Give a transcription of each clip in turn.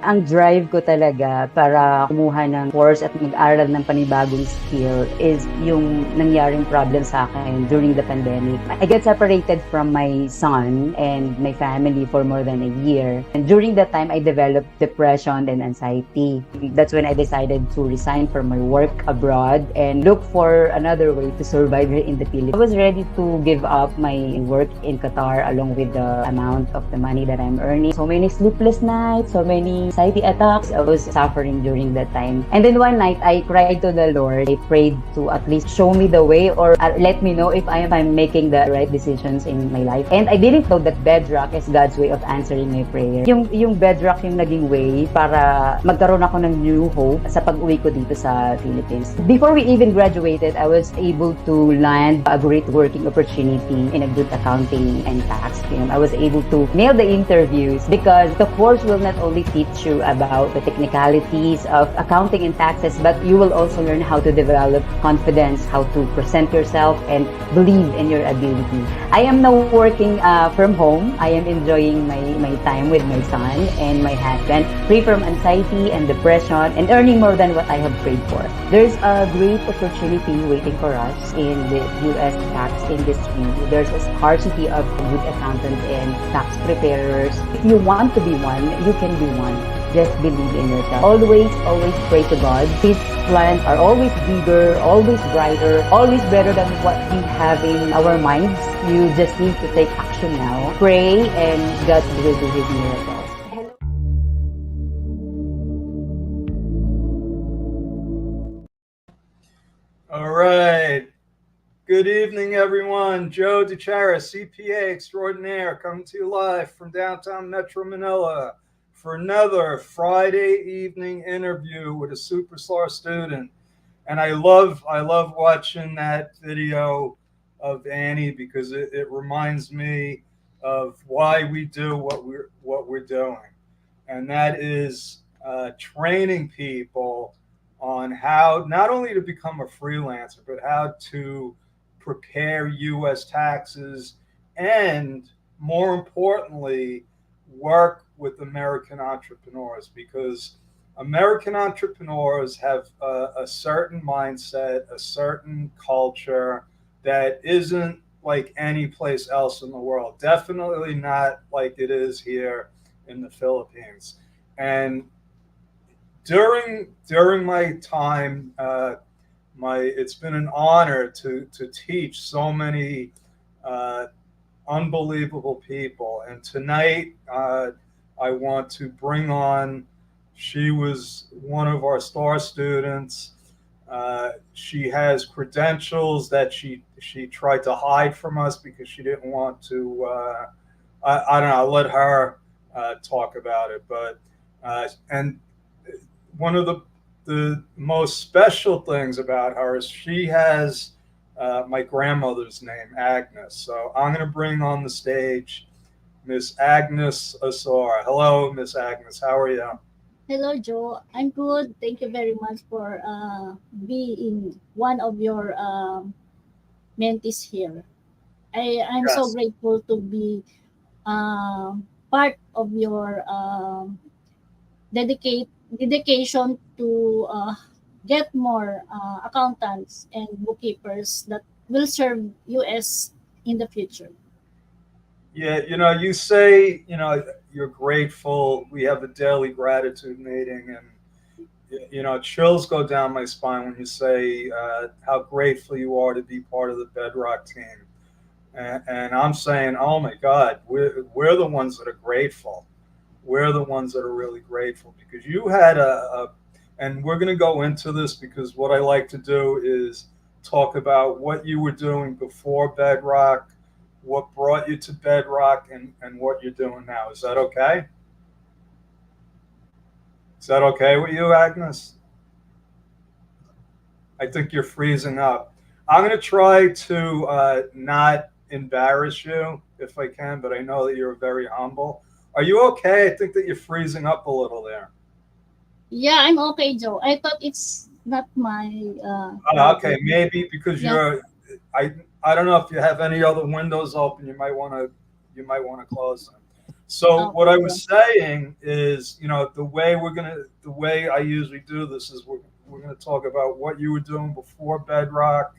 Ang drive ko talaga para kumuha ng course at mag-aral ng panibagong skill is yung nangyaring problem sa akin during the pandemic. I get separated from my son and my family for more than a year. And during that time, I developed depression and anxiety. That's when I decided to resign from my work abroad and look for another way to survive here in the Philippines. I was ready to give up my work in Qatar along with the amount of the money that I'm earning. So many sleepless nights, so many anxiety attacks I was suffering during that time. And then one night, I cried to the Lord. I prayed to at least show me the way or let me know if I'm making the right decisions in my life. And I didn't know that Bedrock is God's way of answering my prayer. Yung Bedrock yung naging way para magkaroon ako ng new hope sa pag-uwi ko dito sa Philippines. Before we even graduated, I was able to land a great working opportunity in a good accounting and tax firm. I was able to nail the interviews because the course will not only teach you about the technicalities of accounting and taxes, but you will also learn how to develop confidence, how to present yourself, and believe in your ability. I am now working from home. I am enjoying my time with my son and my husband, free from anxiety and depression, and earning more than what I have prayed for. There's a great opportunity waiting for us in the U.S. tax industry. There's a scarcity of good accountants and tax preparers. If you want to be one, you can be one. Just believe in yourself. Always pray to God. His plans are always bigger, always brighter, always better than what we have in our minds. You just need to take action now. Pray and God will do His miracles. All right. Good evening, everyone. Joe Dichiara, CPA extraordinaire, coming to you live from downtown Metro Manila for another Friday evening interview with a superstar student. And I love watching that video of Annie because it reminds me of why we do what we're doing, and that is training people on how not only to become a freelancer, but how to prepare U.S. taxes, and more importantly, work with American entrepreneurs, because American entrepreneurs have a certain mindset, a certain culture that isn't like any place else in the world. Definitely not like it is here in the Philippines. And during my time, it's been an honor to teach so many unbelievable people. And tonight, I want to bring on. She was one of our star students. She has credentials that she tried to hide from us because she didn't want to. I don't know. I'll let her talk about it. But and one of the most special things about her is she has my grandmother's name, Agnes. So I'm going to bring on the stage Miss Agnes Asor. Hello, Miss Agnes. How are you? Hello, Joe. I'm good. Thank you very much for being one of your mentees here. I'm so Yes. grateful to be part of your dedication to get more accountants and bookkeepers that will serve US in the future. Yeah, you say, you're grateful. We have a daily gratitude meeting, and chills go down my spine when you say how grateful you are to be part of the Bedrock team. And I'm saying, oh my God, we're the ones that are grateful. We're the ones that are really grateful because you had and we're going to go into this because what I like to do is talk about what you were doing before Bedrock, what brought you to Bedrock, and what you're doing now. Is that okay? Is that okay with you, Agnes? I think you're freezing up. I'm going to try to not embarrass you if I can, but I know that you're very humble. Are you okay? I think that you're freezing up a little there. Yeah, I'm okay, Joe. I thought it's not my Okay, problem. maybe because Yeah. you're. I don't know if you have any other windows open. You might want to close them. So what I Okay. was saying is, the way I usually do this is we're gonna talk about what you were doing before Bedrock,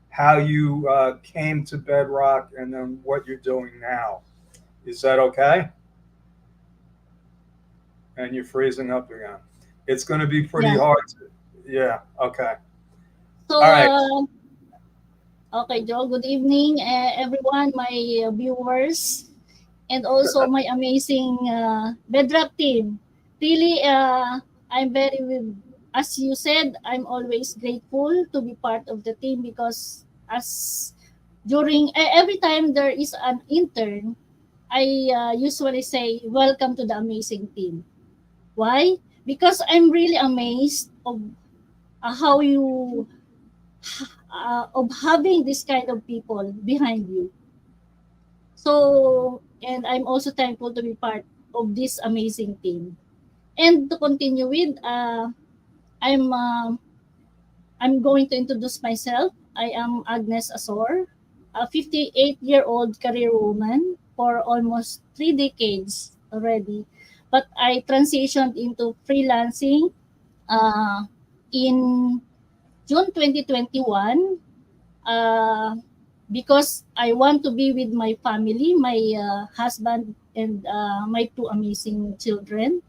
how you came to Bedrock, and then what you're doing now. Is that okay? And you're freezing up again. It's going to be pretty Yeah. hard to, yeah, okay. So, All right. okay, Joe, good evening, everyone, my viewers, and also my amazing Bedrock team. Really, I'm very, as you said, I'm always grateful to be part of the team because as every time there is an intern, I usually say, welcome to the amazing team. Why? Because I'm really amazed how you of having this kind of people behind you. So, and I'm also thankful to be part of this amazing team. And to continue with, I'm uh, I'm going to introduce myself. I am Agnes Asor, a 58-year-old career woman for almost 3 decades already. But I transitioned into freelancing uh, in June 2021 uh, because I want to be with my family, my husband, and my two amazing children.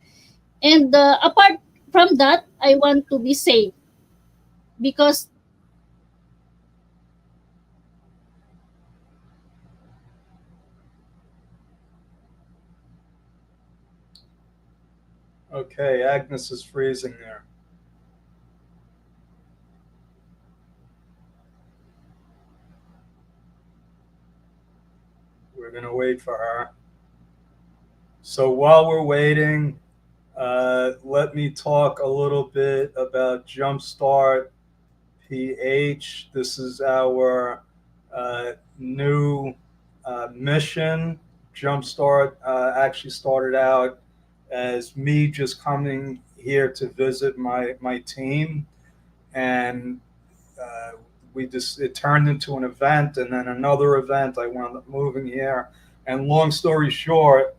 And apart from that, I want to be safe because Okay, Agnes is freezing there. We're going to wait for her. So while we're waiting, let me talk a little bit about Jumpstart PH. This is our new mission. Jumpstart actually started out as me just coming here to visit my team, and uh, we just it turned into an event, and then another event. I wound up moving here, and long story short,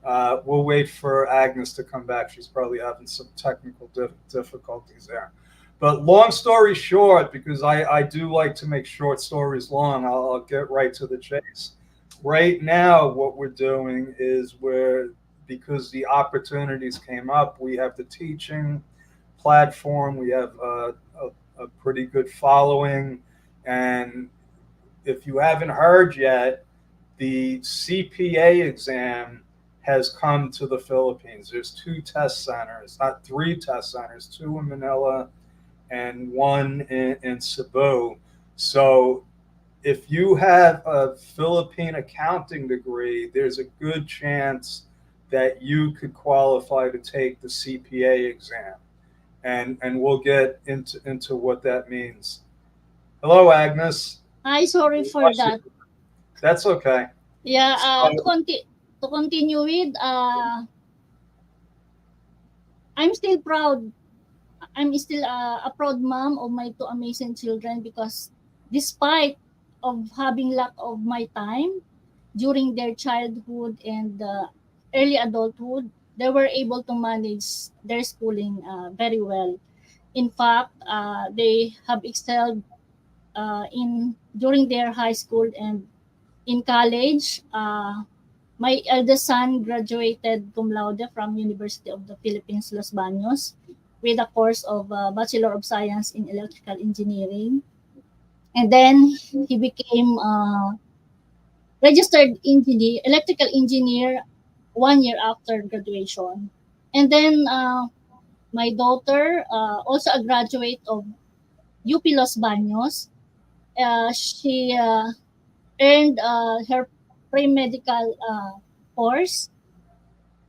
we'll wait for Agnes to come back. She's probably having some technical difficulties there. But long story short, because I do like to make short stories long, I'll get right to the chase. Right now, what we're doing is because the opportunities came up, we have the teaching platform, we have a pretty good following. And if you haven't heard yet, the CPA exam has come to the Philippines. There's two test centers, not three test centers, two in Manila and one in Cebu. So if you have a Philippine accounting degree, there's a good chance that you could qualify to take the CPA exam. And we'll get into what that means. Hello, Agnes. I sorry for that. That's okay. Yeah, So, to continue with, I'm still proud. I'm still a proud mom of my two amazing children because despite of having lack of my time during their childhood and early adulthood, they were able to manage their schooling very well. In fact, they have excelled in during their high school and in college. My eldest son graduated cum laude from University of the Philippines, Los Baños, with a course of Bachelor of Science in Electrical Engineering. And then he became registered engineer, electrical engineer 1 year after graduation. And then my daughter, also a graduate of UP Los Baños, she earned her pre-medical course,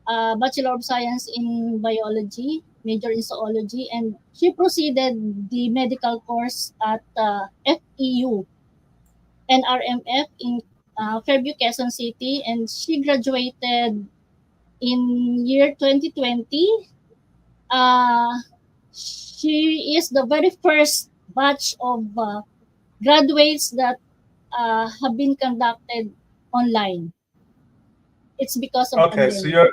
Bachelor of Science in Biology, major in zoology, and she proceeded the medical course at FEU, NRMF in Fairview, Quezon City, and she graduated in year 2020. Uh, she is the very first batch of graduates that have been conducted online. it's because of Okay, so pandemic.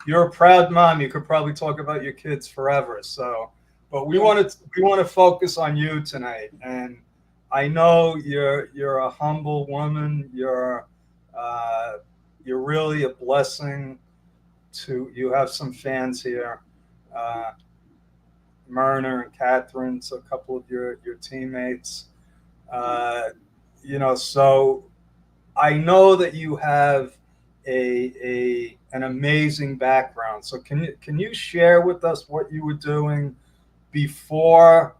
you're a proud mom. You could probably talk about your kids forever. So, but we Yeah. want to focus on you tonight. And I know you're a humble woman. Uh, you're really a blessing to. You have some fans here, uh, Myrna and Catherine, so a couple of your teammates. Uh, so I know that you have a an amazing background. So can you share with us what you were doing before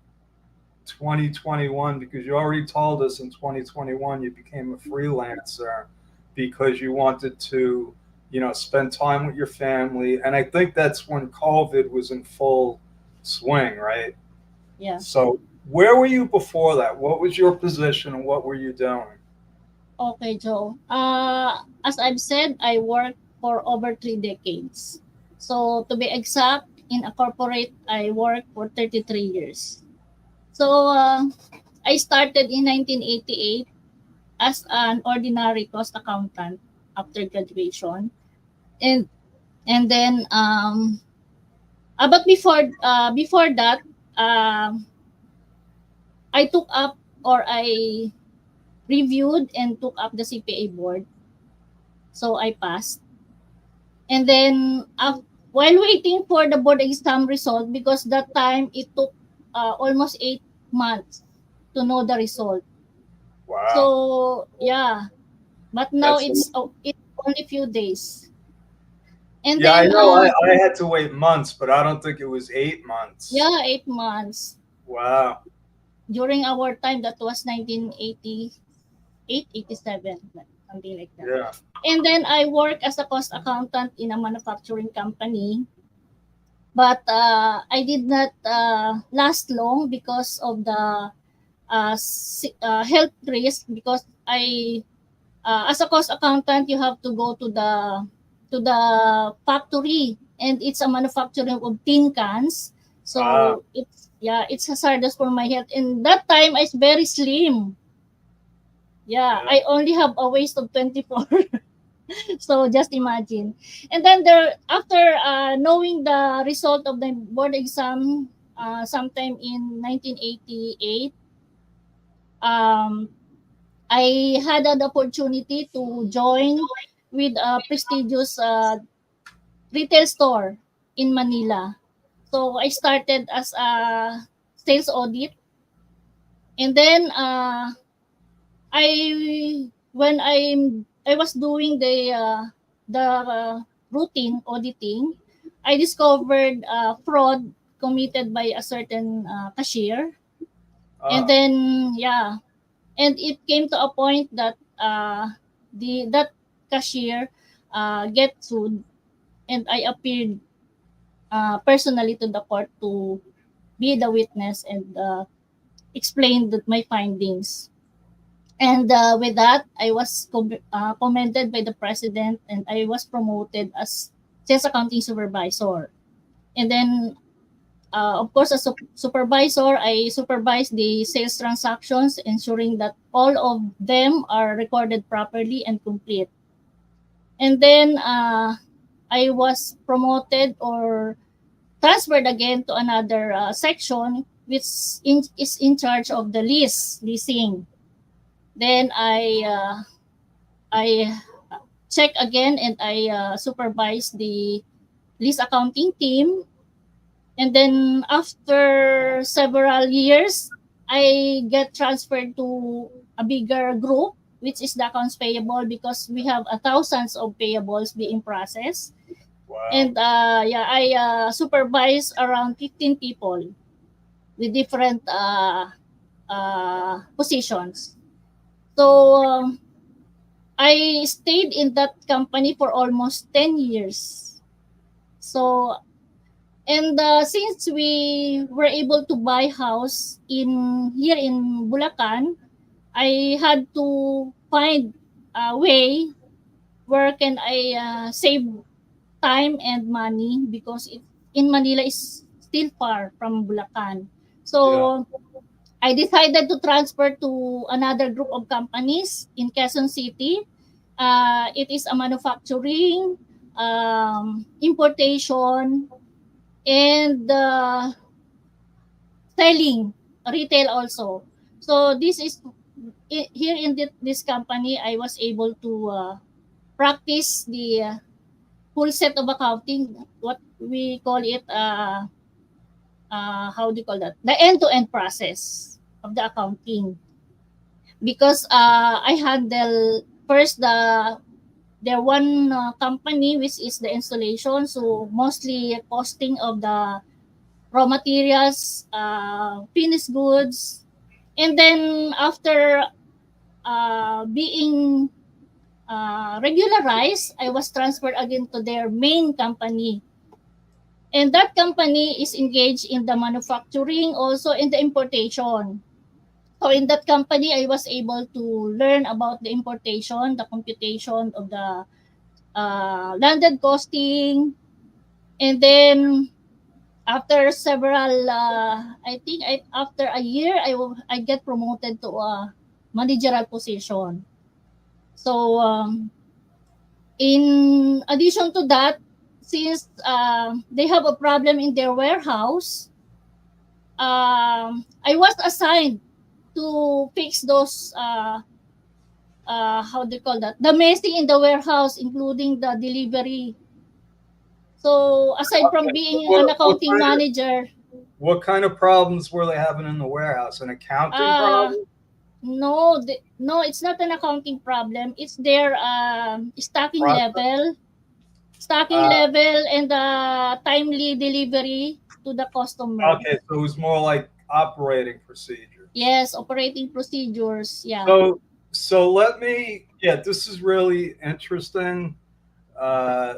2021? Because you already told us in 2021 you became a freelancer because you wanted to, spend time with your family. And I think that's when COVID was in full swing, right? Yeah. So where were you before that? What was your position and what were you doing? Okay, Joe. As I've said, I worked for over 3 decades. So to be exact, in a corporate, I worked for 33 years. So I started in 1988 as an ordinary cost accountant after graduation, and then but before that, I took up, or I reviewed and took up the CPA board, so I passed. And then while waiting for the board exam result, because that time it took almost 8 months to know the result. Wow. So yeah, but now That's it's only few days. And Yeah, I then know. I had to wait months, but I don't think it was 8 months. yeah, 8 months. Wow. During our time, that was 1988, 87, something like that. Yeah. And then I work as a cost accountant in a manufacturing company, but I did not last long because of the health risk. Because I as a cost accountant, you have to go to the factory, and it's a manufacturing of tin cans. Ah, So it's hazardous for my health. And that time I was very slim. Yeah, yeah. I only have a waist of 24. So just imagine. And then there, after knowing the result of the board exam, sometime in 1988, um, I had an opportunity to join with a prestigious retail store in Manila. So I started as a sales audit, and then I was doing the routine auditing, I discovered fraud committed by a certain cashier. And Ah, then and it came to a point that that cashier get sued, and I appeared personally to the court to be the witness and explain my findings. And with that, I was commended by the president, and I was promoted as sales accounting supervisor. And then, of course, as a supervisor, I supervise the sales transactions, ensuring that all of them are recorded properly and complete. And then, I was promoted or transferred again to another section, which is in charge of the leasing. Then I check again, and I supervise the lease accounting team. And then after several years, I get transferred to a bigger group, which is the accounts payable, because we have thousands of payables being processed. wow. And I supervise around 15 people with different positions. So I stayed in that company for almost 10 years. So, and since we were able to buy house in here in Bulacan, I had to find a way where can I save time and money, because it in Manila is still far from Bulacan. Yeah. So I decided to transfer to another group of companies in Quezon City. It is a manufacturing, importation, and selling, retail also. So this is here in this company, I was able to practice the full set of accounting, what we call it, how do you call that? The end-to-end process of the accounting. Because I handle first there one company which is the installation, so mostly costing of the raw materials, finished goods, and then after being regularized, I was transferred again to their main company. And that company is engaged in the manufacturing, also in the importation. So in that company, I was able to learn about the importation, the computation of the landed costing, and then after several, after a year, I get promoted to a managerial position. So in addition to that, since they have a problem in their warehouse, I was assigned to fix those how do you call that, the messing in the warehouse, including the delivery. So aside from Okay. being an accounting manager, What kind of problems were they having in the warehouse? An accounting uh problem? no, it's not an accounting problem. It's their Process? stocking Uh, level, and the timely delivery to the customer. okay, so it was more like operating procedures. Yes, operating procedures. Yeah. So let me, yeah, this is really interesting. Uh,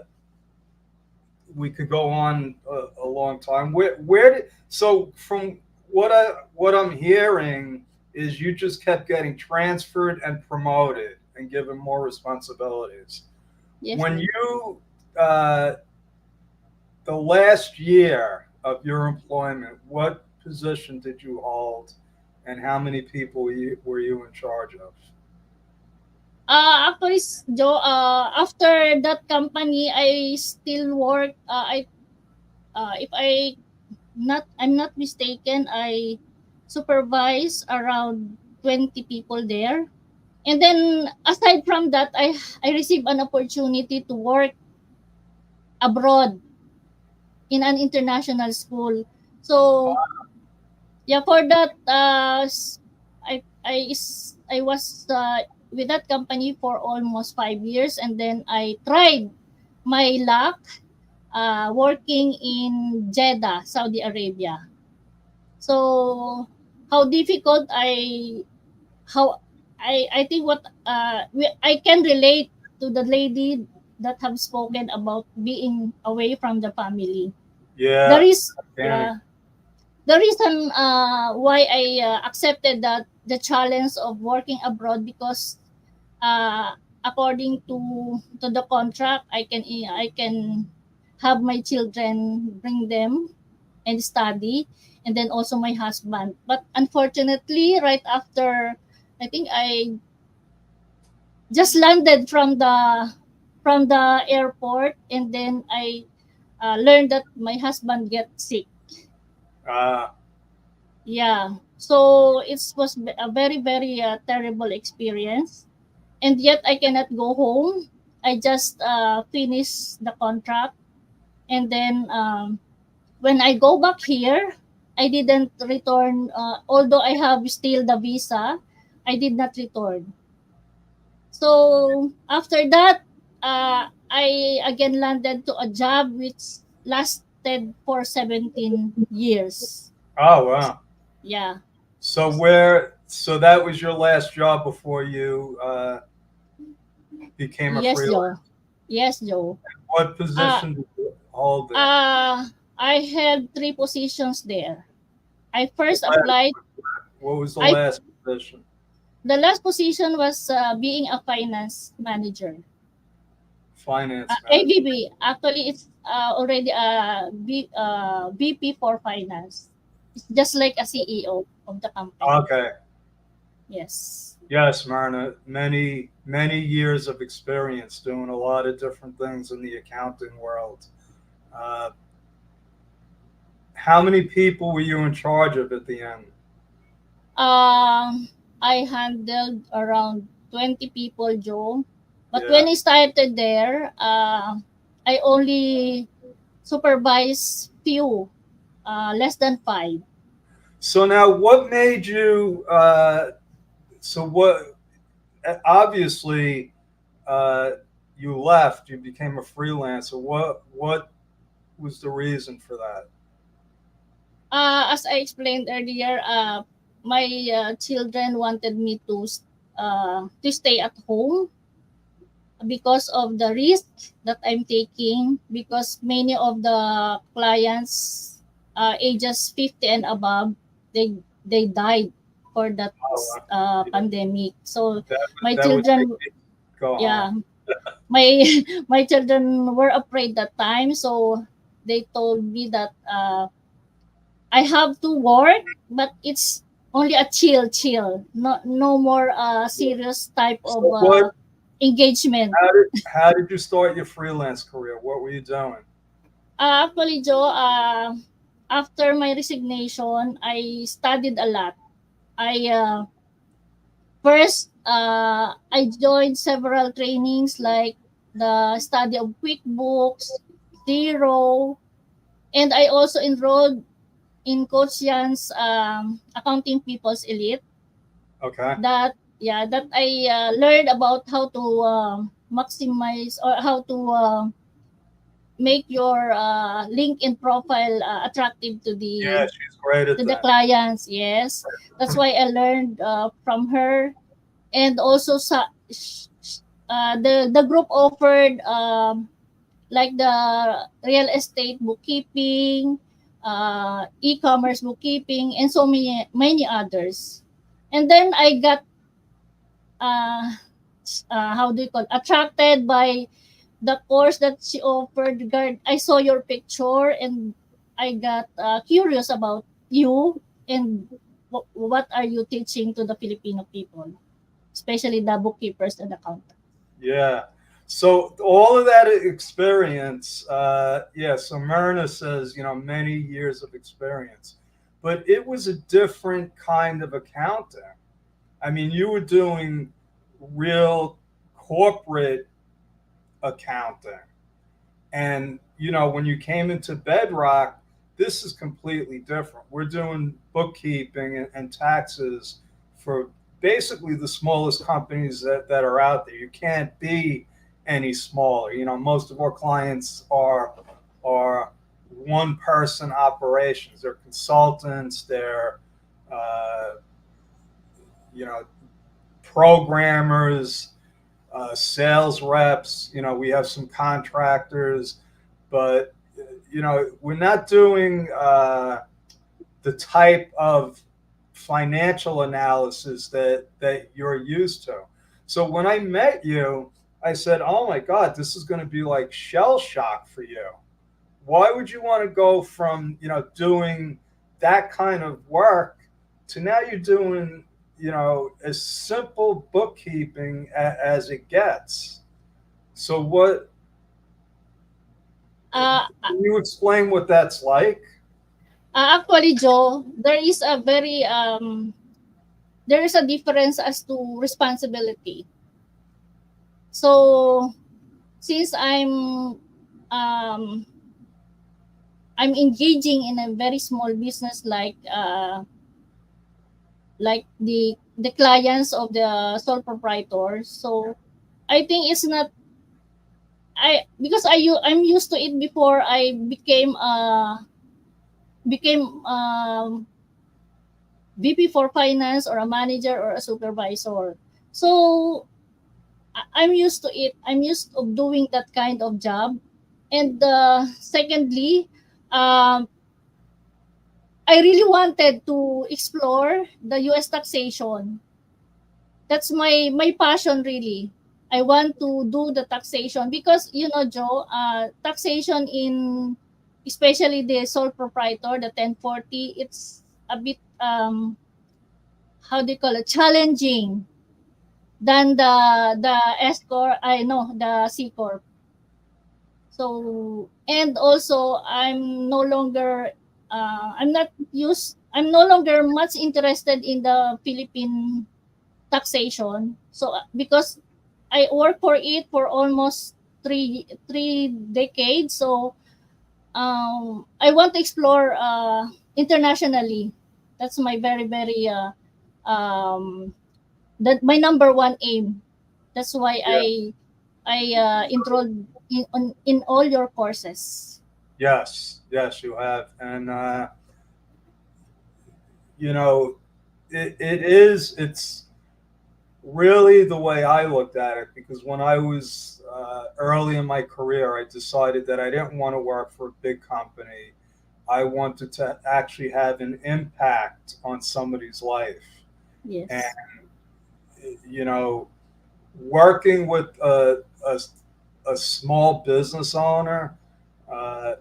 we could go on a long time. Where did, so from what I'm hearing is you just kept getting transferred and promoted and given more responsibilities. Yes, When Joe. you uh, the last year of your employment, what position did you hold, and how many people were you in charge of? Actually, Joe, after that company, I still work. If I'm not mistaken, I supervise around 20 people there. And then aside from that, I received an opportunity to work abroad in an international school. So yeah, for that, I was with that company for almost 5 years, and then I tried my luck working in Jeddah, Saudi Arabia. So how difficult how I think what I can relate to the lady that have spoken about being away from the family. There Yeah, is Danny. yeah, the reason why I accepted that the challenge of working abroad, because according to the contract, I can have my children, bring them and study, and then also my husband. But unfortunately, right after, I think I just landed from the airport, and then I learned that my husband get sick. Uh, Yeah. So it was a very, very terrible experience. And yet I cannot go home. I just finished the contract. And then when I go back here, I didn't return. Although I have still the visa, I did not return. So after that, I again landed to a job which lasted for 17 years. oh wow. Yeah. So that was your last job before you became a Yes, freelancer. Joe. Yes, Joe. What Uh, position did you hold there? I had three positions there. I The first last, applied. what was the I last position? The last position was being a finance manager. Finance manager. AVP. Actually, it's already a VP for finance. It's just like a CEO of the company. Okay. Yes. Yes, Marna. Many many years of experience doing a lot of different things in the accounting world. Uh, how many people were you in charge of at the end? I handled around 20 people, Joe. But Yeah. when I started there, I only supervised few, less than five. So now, what made you? So what? Obviously, uh, you left. You became a freelancer. What was the reason for that? As I explained earlier, my children wanted me to stay at home because of the risk that I'm taking. Because many of the clients, ages 50 and above, they died for that Oh, wow. Yeah, pandemic. So that my that would make children, me go home. yeah, my my children were afraid that time. So they told me that I have to work, but it's only a chill, no more serious type of So what? engagement. How did you start your freelance career? What were you doing? Actually, Joe, after my resignation, I studied a lot. I First, I joined several trainings like the study of QuickBooks, Zero, and I also enrolled in Coach Yan's Accounting People's Elite. Okay. That I learned about how to maximize or how to make your LinkedIn profile attractive Yeah, she's great at to the that. clients. Yes, that's why I learned from her. And also the group offered like the real estate bookkeeping, e-commerce bookkeeping, and so many others. And then I got uh, how do you call attracted by the course that she offered. I saw your picture and I got curious about you and what are you teaching to the Filipino people, especially the bookkeepers and accountants. Yeah. So all of that experience, yeah. So Myrna says, many years of experience, but it was a different kind of accounting. I mean, you were doing real corporate accounting. And, when you came into Bedrock, this is completely different. We're doing bookkeeping and taxes for basically the smallest companies that are out there. You can't be any smaller. Most of our clients are one person operations. They're consultants, they're uh, you know, programmers, sales reps. We have some contractors, but we're not doing the type of financial analysis that you're used to. So when I met you, I said, "Oh my God, this is going to be like shell shock for you. Why would you want to go from doing that kind of work to now you're doing as simple bookkeeping as it gets?" So what Uh, can you explain what that's like? Actually, Joe, there is a difference as to responsibility. So since um, I'm engaging in a very small business like the clients of the sole proprietors. So I think it's not I because I'm used to it before I became VP for finance or a manager or a supervisor. So I'm used to it. I'm used of doing that kind of job. And secondly, um, I really wanted to explore the U.S. taxation. That's my passion really. I want to do the taxation because Joe, taxation in especially the sole proprietor, the 1040, it's a bit how do you call it, challenging than the S corp. I know the C corp. So, and also I'm no longer I'm no longer much interested in the Philippine taxation. So because I work for it for almost three decades, so I want to explore internationally. That's my very um that my number one aim. That's why Yeah. I enrolled in all your courses. Yes. Yes, you have. And you know, it's really the way I looked at it, because when I was early in my career, I decided that I didn't want to work for a big company. I wanted to actually have an impact on somebody's life. And, Yes. you know, working with a small business owner uh,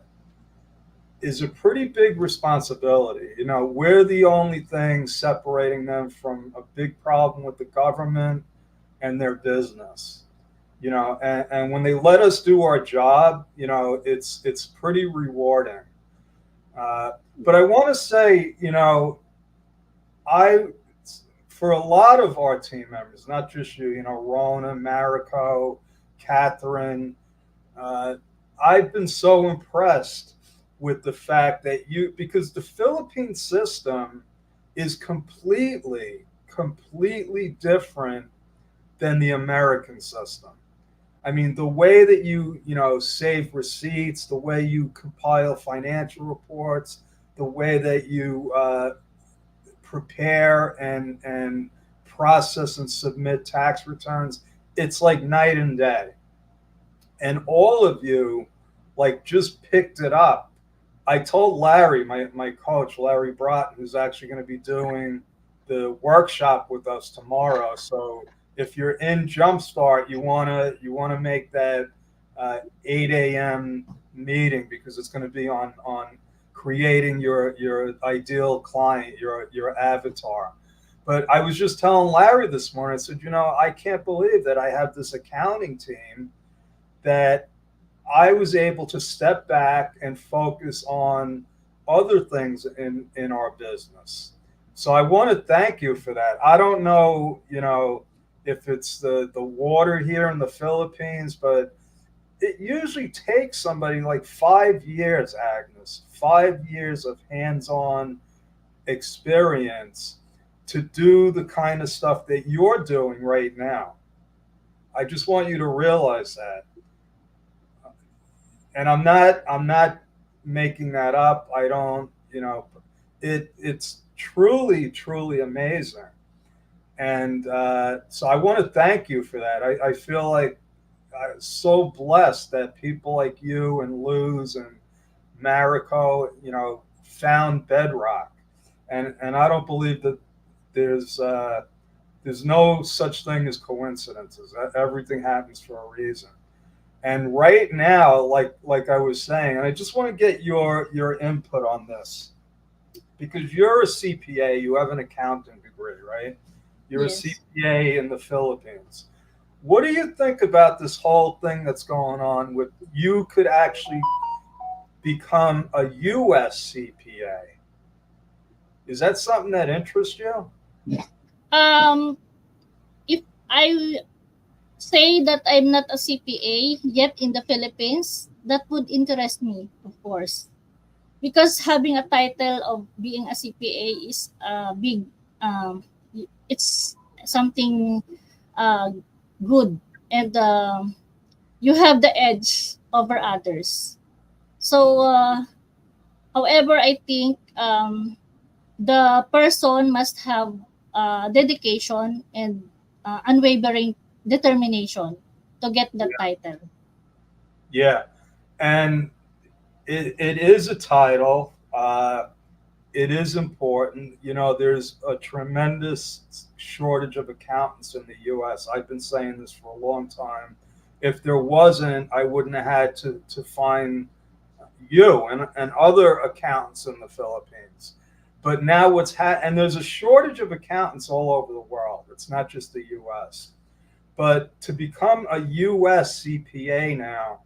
is a pretty big responsibility. You know, we're the only thing separating them from a big problem with the government and their business. You know, and when they let us do our job, you know, it's pretty rewarding. But I want to say, you know, I for a lot of our team members, not just you, you know, Rona, Mariko, Catherine, uh, I've been so impressed with the fact that because the Philippine system is completely different than the American system. I mean, the way that you know, save receipts, the way you compile financial reports, the way that you prepare and process and submit tax returns, it's like night and day. And all of you, like, just picked it up. I told Larry, my coach, Larry Broughton, who's actually going to be doing the workshop with us tomorrow. So if you're in Jumpstart, you wanna make that 8 a.m. meeting, because it's going to be on creating your ideal client, your avatar. But I was just telling Larry this morning, I said, you know, I can't believe that I have this accounting team that I was able to step back and focus on other things in our business. So I want to thank you for that. I don't know, you know, if it's the water here in the Philippines, but it usually takes somebody like 5 years, Agnes, 5 years of hands-on experience to do the kind of stuff that you're doing right now. I just want you to realize that. And I'm not making that up. I don't, you know, it's truly amazing. And so I want to thank you for that. I feel like I'm so blessed that people like you and Luz and Mariko, you know, found Bedrock. And I don't believe that there's uh, there's no such thing as coincidences. Everything happens for a reason. And right now, like I was saying, and I just want to get your input on this, because you're a CPA, you have an accounting degree, right? You're a Yes. CPA in the Philippines. What do you think about this whole thing that's going on with you could actually become a US CPA? Is that something that interests you? Um, if I say that I'm not a CPA yet in the Philippines, that would interest me, of course, because having a title of being a CPA is a big, um, it's something uh, good, and you have the edge over others. So, however, I think the person must have dedication and unwavering determination to get the title. Yeah. And it is a title. It is important. You know, there's a tremendous shortage of accountants in the U.S. I've been saying this for a long time. If there wasn't, I wouldn't have had to find you and other accountants in the Philippines. But now and there's a shortage of accountants all over the world. It's not just the U.S. But to become a U.S. CPA now,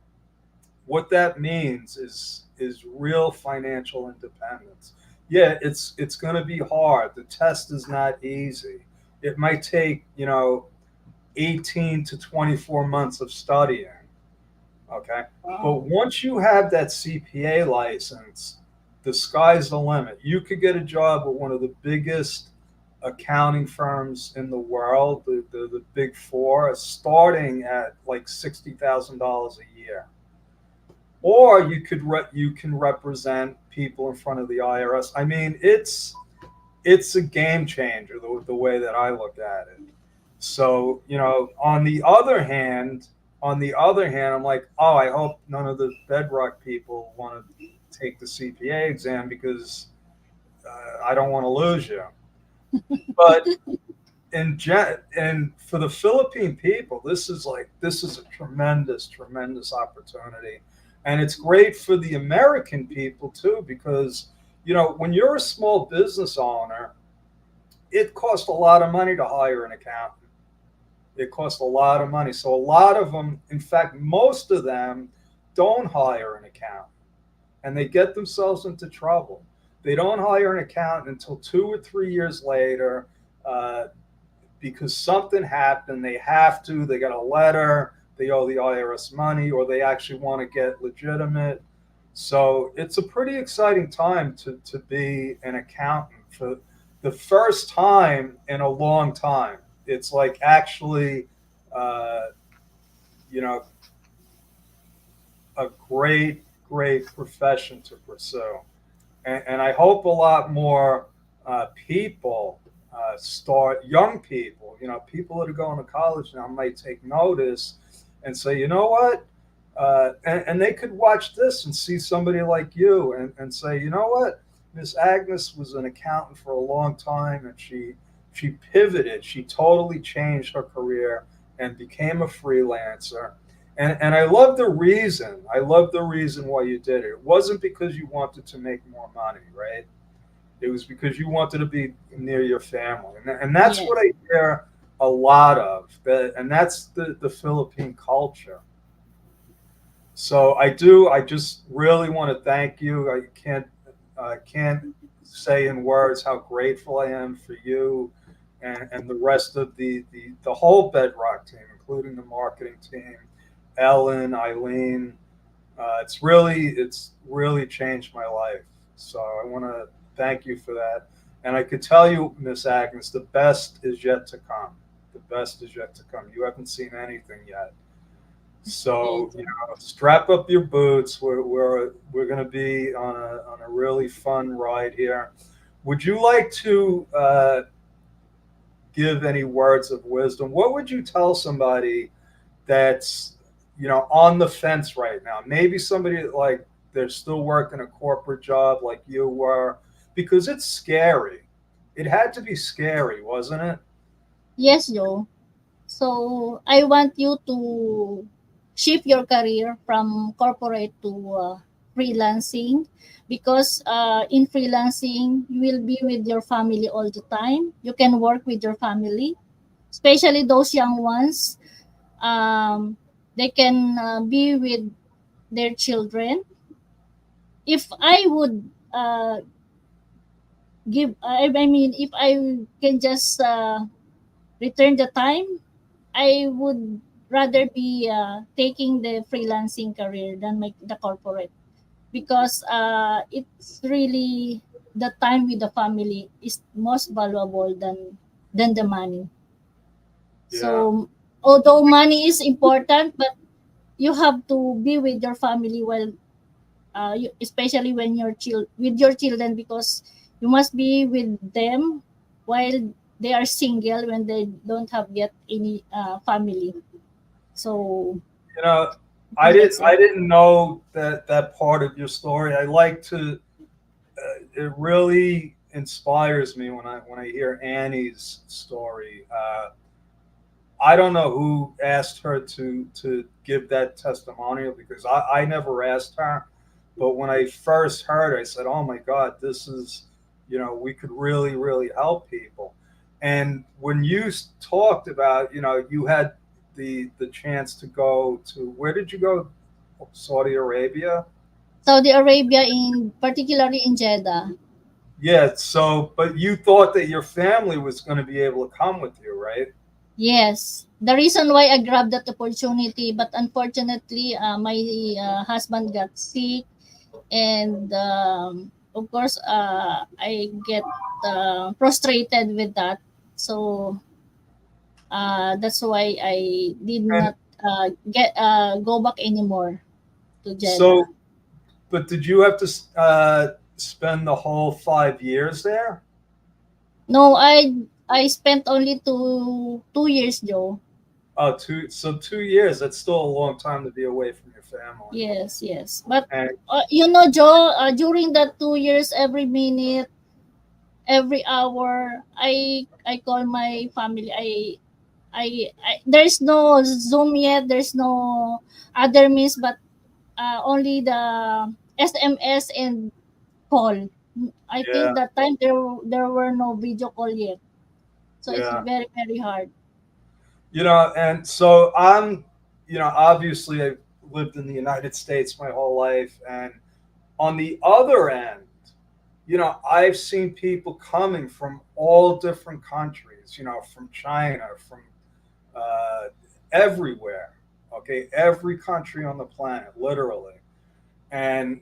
what that means is real financial independence. Yeah, it's going to be hard. The test is not easy. It might take 18 to 24 months of studying. Okay, but Wow. once you have that CPA license, the sky's the limit. You could get a job with one of the biggest accounting firms in the world, the big four, starting at like $60,000 a year. Or you can represent people in front of the IRS. I mean, it's a game changer the way that I look at it. So, on the other hand, I'm like, oh, I hope none of the Bedrock people want to take the CPA exam because I don't want to lose you. But and for the Philippine people, this is a tremendous opportunity, and it's great for the American people too because when you're a small business owner, it costs a lot of money to hire an accountant. It costs a lot of money. So a lot of them, in fact, most of them don't hire an accountant and they get themselves into trouble. They don't hire an accountant until 2 or 3 years later uh, because something happened. They got a letter, they owe the IRS money, or they actually want to get legitimate. So it's a pretty exciting time to be an accountant for the first time in a long time. It's like actually, uh, you know, a great profession to pursue. And I hope a lot more people young people, people that are going to college now might take notice and say, you know what? And they could watch this and see somebody like you and say, you know what? Miss Agnes was an accountant for a long time and she pivoted. She totally changed her career and became a freelancer. And I love the reason. I love the reason why you did it. It wasn't because you wanted to make more money, right? It was because you wanted to be near your family, and that's Yes. what I hear a lot of. And that's the Philippine culture. So I do. I just really want to thank you. I can't say in words how grateful I am for you and the rest of the whole Bedrock team, including the marketing team, Ellen, Eileen. It's really changed my life. So I want to thank you for that. And I could tell you, Miss Agnes, the best is yet to come. The best is yet to come. You haven't seen anything yet. So Yes. strap up your boots. We're going to be on a really fun ride here. Would you like to give any words of wisdom? What would you tell somebody that's on the fence right now? Maybe somebody like they're still working a corporate job like you were, because it's scary. It had to be scary, wasn't it? Yes, Joe. So I want you to shift your career from corporate to freelancing because in freelancing you will be with your family all the time. You can work with your family, especially those young ones. They can be with their children. If I would I mean, if I can just return the time, I would rather be taking the freelancing career than the corporate because it's really the time with the family is most valuable than the money. Yeah. So although money is important, but you have to be with your family while especially when with your children because you must be with them while they are single when they don't have yet any family. So You know, I I think didn't that's I it. didn't know that part of your story. I like to. It really inspires me when I hear Annie's story. I don't know who asked her to give that testimonial because I never asked her. But when I first heard, I said, "Oh my God, this is, we could really help people." And when you talked about, you had the chance to go to, where did you go? Saudi Arabia? Saudi Arabia, in particularly in Jeddah. Yeah, so but you thought that your family was going to be able to come with you, right? Yes, the reason why I grabbed that opportunity, but unfortunately, my husband got sick, and of course, I get frustrated with that. So that's why I did And not get go back anymore to Jeddah. so, but did you have to spend the whole 5 years there? No, I spent only two years, Joe. Oh, 2 years. That's still a long time to be away from your family. Yes, yes. But And you know, Joe, during that 2 years, every minute, every hour, I call my family. I there's no Zoom yet. There's no other means, but only the SMS and call. I yeah, think that time there were no video call yet, so it's yeah. very very hard. And so obviously I've lived in the United States my whole life. And on the other end, I've seen people coming from all different countries, from China, from uh, everywhere, okay, every country on the planet, literally. And,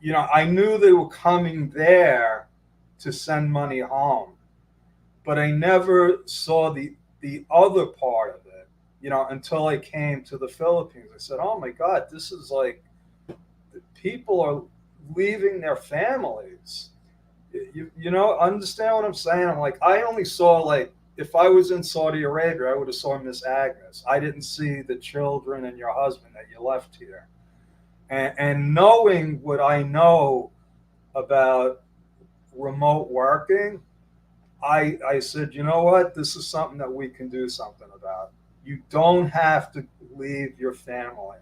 I knew they were coming there to send money home, but I never saw the other part of it, until I came to the Philippines. I said, "Oh my God, this is like people are leaving their families." Understand what I'm saying? I'm like, I only saw, like, if I was in Saudi Arabia, I would have saw Miss Agnes. I didn't see the children and your husband that you left here. And knowing what I know about remote working, I said, you know what? This is something that we can do something about. You don't have to leave your family.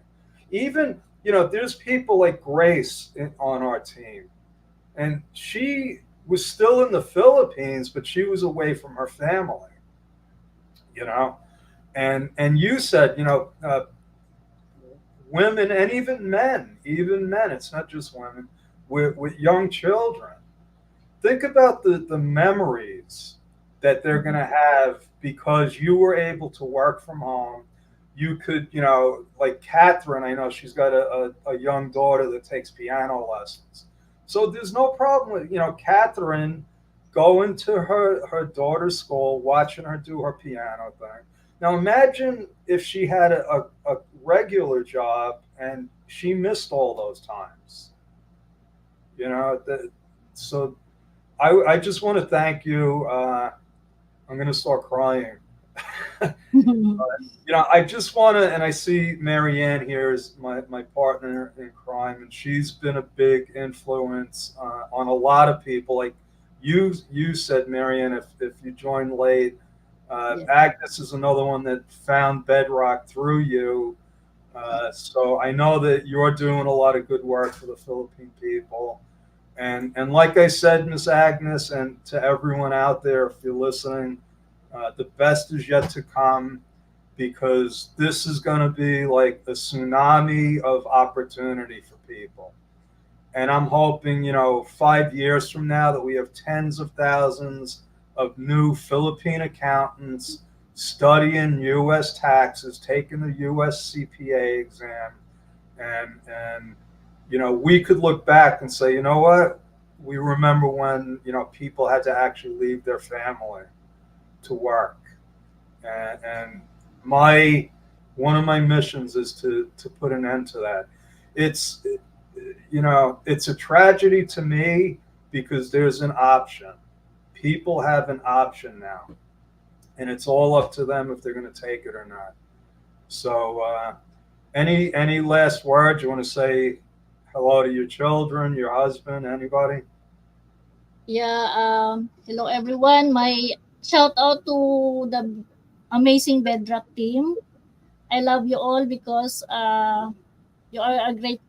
Even, there's people like Grace on our team, and she was still in the Philippines, but she was away from her family, you know. And you said, women and even men. It's not just women with young children. Think about the memories that they're going to have because you were able to work from home. You could, like Catherine, I know she's got a young daughter that takes piano lessons. So there's no problem with, Catherine going to her daughter's school, watching her do her piano thing. Now imagine if she had a regular job and she missed all those times. So I just want to thank you. I'm going to start crying. I just want to, and I see Marianne here is my partner in crime, and she's been a big influence on a lot of people. Like you said, Marianne, if you joined late, Yeah. Agnes is another one that found Bedrock through you. So I know that you're doing a lot of good work for the Philippine people. And like I said, Miss Agnes, and to everyone out there, if you're listening, the best is yet to come, because this is going to be like a tsunami of opportunity for people. And I'm hoping, 5 years from now, that we have tens of thousands of new Philippine accountants studying U.S. taxes, taking the U.S. CPA exam, and we could look back and say, you know what, we remember when people had to actually leave their family to work, and my one of my missions is to put an end to that. It's it's a tragedy to me because there's an option. People have an option now, and it's all up to them if they're going to take it or not. So, any last words you want to say? Hello to your children, your husband, anybody? Yeah, hello everyone. My shout out to the amazing Bedrock team. I love you all because you are a great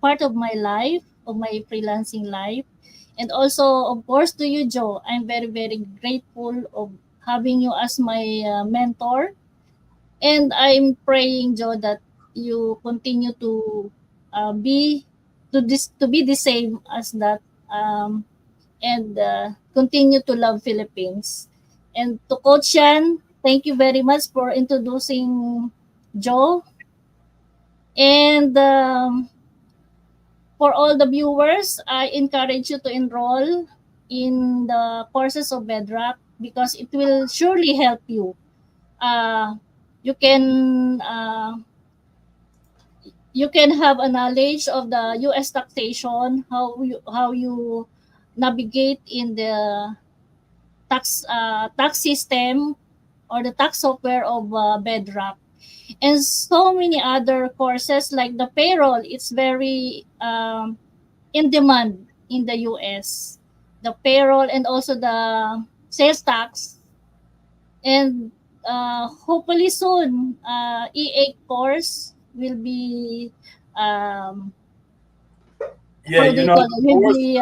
part of my life, of my freelancing life. And also, of course, to you, Joe. I'm very, very grateful of having you as my mentor. And I'm praying, Joe, that you continue to be to be the same as that, and continue to love Philippines. And to Coach Yan, thank you very much for introducing Joe. And for all the viewers, I encourage you to enroll in the courses of Bedrock because it will surely help you. Uh, you can you can have a knowledge of the U.S. taxation, how you navigate in the tax system or the tax software of Bedrock, and so many other courses like the payroll. It's very in demand in the U.S. The payroll and also the sales tax, and hopefully soon EA course will be Yeah, how do you you know, call the it, will course be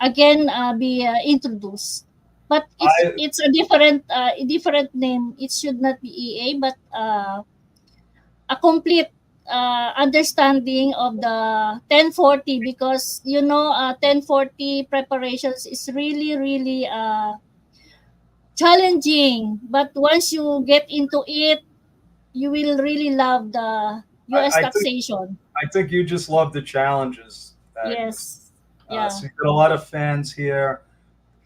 again be introduced, but I it's a different name. It should not be EA, but a complete understanding of the 1040, because 1040 preparations is really challenging, but once you get into it, you will really love the US I think taxation. I think you just love the challenges, Agnes. Yes. Yeah. So you got a lot of fans here.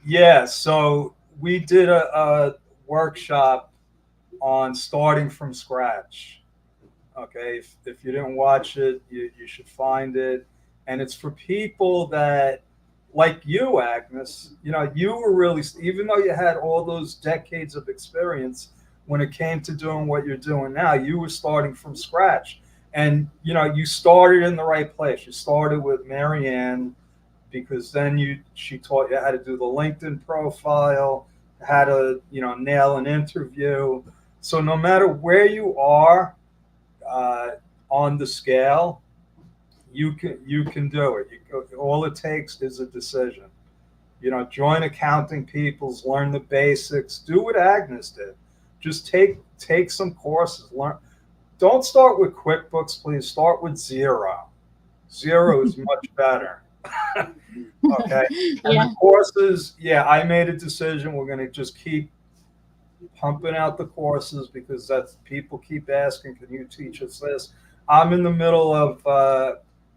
Yeah, so we did a workshop on starting from scratch. Okay, if you didn't watch it, you should find it. And it's for people that, like you, Agnes, you were really, even though you had all those decades of experience, when it came to doing what you're doing now, you were starting from scratch. And, you started in the right place. You started with Marianne because then she taught you how to do the LinkedIn profile, how to, nail an interview. So no matter where you are, uh, on the scale, you can do it. All it takes is a decision. Join accounting peoples, learn the basics, do what Agnes did. Just take some courses. Learn. Don't start with QuickBooks, please. Start with zero. Zero is much better. Okay. And the Yeah. courses, yeah, I made a decision. We're going to just keep pumping out the courses because that's people keep asking, can you teach us this? I'm in the middle of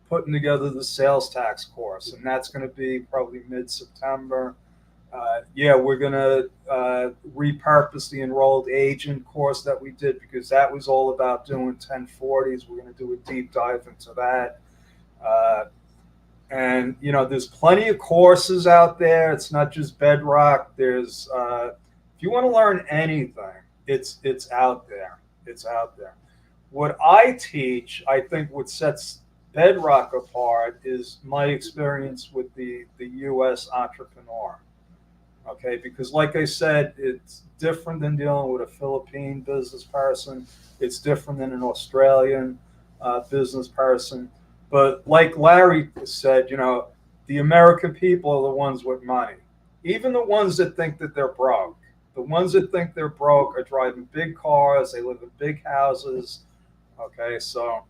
putting together the sales tax course, and that's going to be probably mid-September. Yeah, we're going to repurpose the enrolled agent course that we did because that was all about doing 1040s. We're going to do a deep dive into that. Uh, and there's plenty of courses out there. It's not just Bedrock. There's if you want to learn anything, it's out there. It's out there. What I teach, I think, what sets Bedrock apart is my experience with the U.S. entrepreneur. Okay, because like I said, it's different than dealing with a Philippine business person. It's different than an Australian business person. But like Larry said, the American people are the ones with money. Even the ones that think that they're broke. The ones that think they're broke are driving big cars. They live in big houses. Okay, so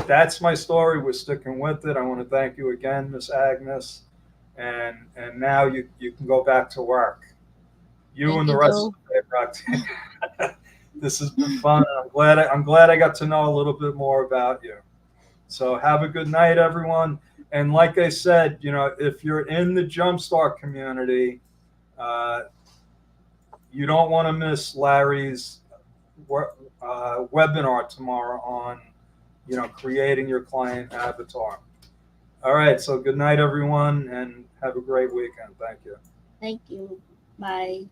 that's my story. We're sticking with it. I want to thank you again, Miss Agnes, and now you can go back to work. You Thank and the you, rest Joe. of the Bedrock team. This has been fun. I'm glad I got to know a little bit more about you. So have a good night, everyone. And like I said, if you're in the Jumpstart community, uh, you don't want to miss Larry's webinar tomorrow on, creating your client avatar. All right. So good night, everyone, and have a great weekend. Thank you. Thank you. Bye.